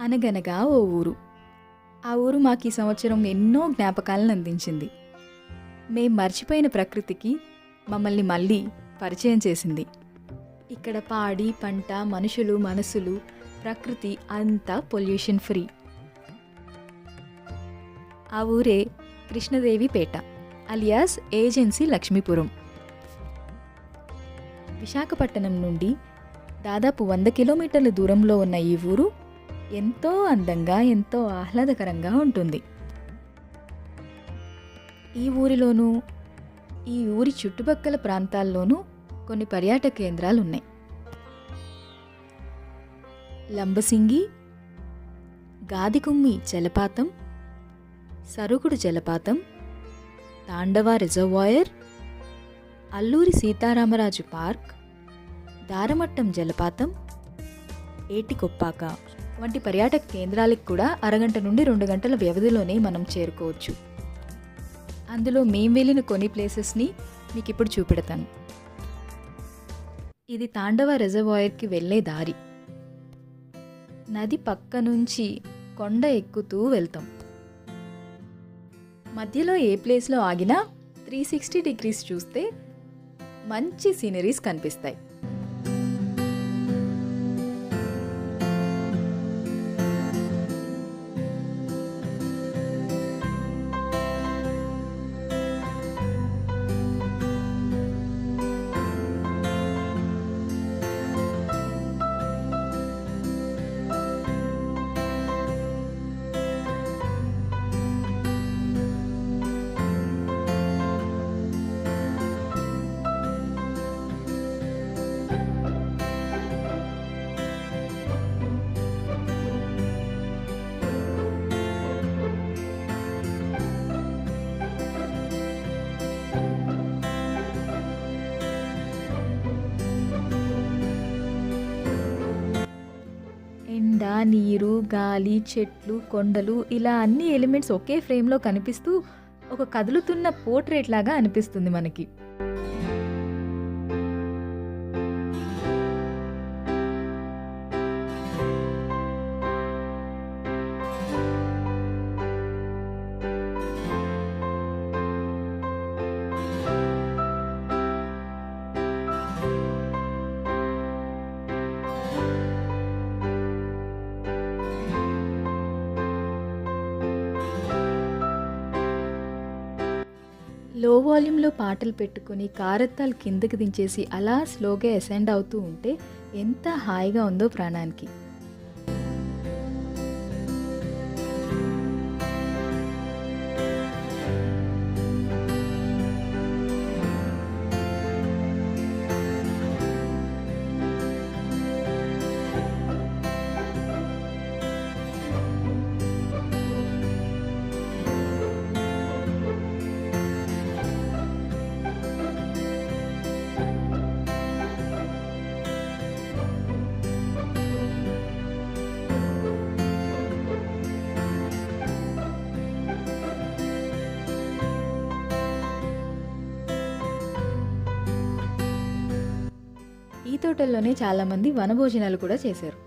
అనగనగా ఓ ఊరు. ఆ ఊరు మాకు ఈ సంవత్సరం ఎన్నో జ్ఞాపకాలను అందించింది. మేం మర్చిపోయిన ప్రకృతికి మమ్మల్ని మళ్ళీ పరిచయం చేసింది. ఇక్కడ పాడి పంట, మనుషులు, మనసులు, ప్రకృతి అంతా పొల్యూషన్ ఫ్రీ. ఆ ఊరే కృష్ణదేవి పేట అలియాస్ ఏజెన్సీ లక్ష్మీపురం. విశాఖపట్నం నుండి దాదాపు 100 కిలోమీటర్ల దూరంలో ఉన్న ఈ ఊరు ఎంతో అందంగా, ఎంతో ఆహ్లాదకరంగా ఉంటుంది. ఈ ఊరిలోనూ, ఈ ఊరి చుట్టుపక్కల ప్రాంతాల్లోనూ కొన్ని పర్యాటక కేంద్రాలు ఉన్నాయి. లంబసింగి, గాదికుమ్మి జలపాతం, సరుగుడు జలపాతం, తాండవ రిజర్వాయర్, అల్లూరి సీతారామరాజు పార్క్, దారమట్టం జలపాతం, ఏటికొప్పాక వంటి పర్యాటక కేంద్రాలకు కూడా అరగంట నుండి 2 గంటల వ్యవధిలోనే మనం చేరుకోవచ్చు. అందులో మేం వెళ్ళిన కొన్ని ప్లేసెస్ని మీకు ఇప్పుడు చూపెడతాను. ఇది తాండవ రిజర్వాయర్కి వెళ్ళే దారి. నది పక్క నుంచి కొండ ఎక్కుతూ వెళ్తాం. మధ్యలో ఏ ప్లేస్లో ఆగినా 360 డిగ్రీస్ చూస్తే మంచి సీనరీస్ కనిపిస్తాయి. ఎండ, నీరు, గాలి, చెట్లు, కొండలు ఇలా అన్ని ఎలిమెంట్స్ ఒకే ఫ్రేమ్లో కనిపిస్తూ ఒక కదులుతున్న పోర్ట్రేట్ లాగా అనిపిస్తుంది మనకి. లో వాల్యూమ్లో పాటలు పెట్టుకుని కారెత్తాలు కిందకి దించేసి అలా స్లోగా అసెండ్ అవుతూ ఉంటే ఎంత హాయిగా ఉందో ప్రాణానికి. ఈ తోటల్లోనే చాలామంది వనభోజనాలు కూడా చేశారు.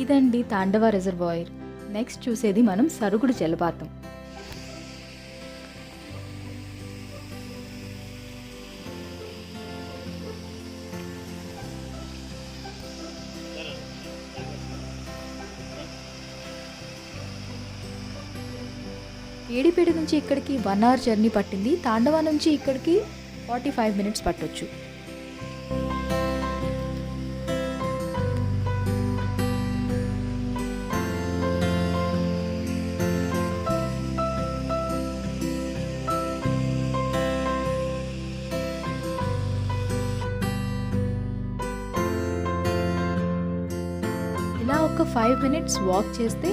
ఇదండి తాండవ రిజర్వాయర్. నెక్స్ట్ చూసేది మనం సరుగుడు జలపాతం. ఏడిపేట నుంచి ఇక్కడికి 1 అవర్ జర్నీ పట్టింది. తాండవ నుంచి ఇక్కడికి 45 మినిట్స్ పట్టొచ్చు. ఇలా ఒక 5 మినిట్స్ వాక్ చేస్తే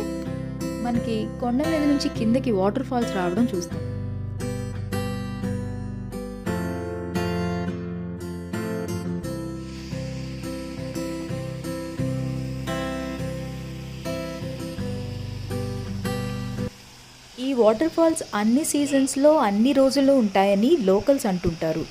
మనకి కొండ మీద నుంచి కిందకి వాటర్ ఫాల్స్ రావడం చూస్తాం. ఈ వాటర్ ఫాల్స్ అన్ని సీజన్స్లో అన్ని రోజుల్లో ఉంటాయని లోకల్స్ అంటుంటారు.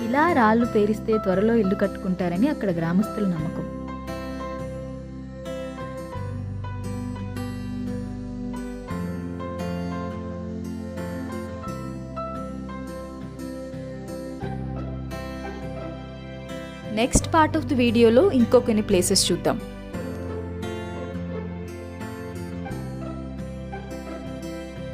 ఇలా రాళ్ళు పేరిస్తే త్వరలో ఇల్లు కట్టుకుంటారని అక్కడ గ్రామస్తుల నమ్మకం. నెక్స్ట్ పార్ట్ ఆఫ్ ది వీడియోలో ఇంకో కొన్ని ప్లేసెస్ చూద్దాం.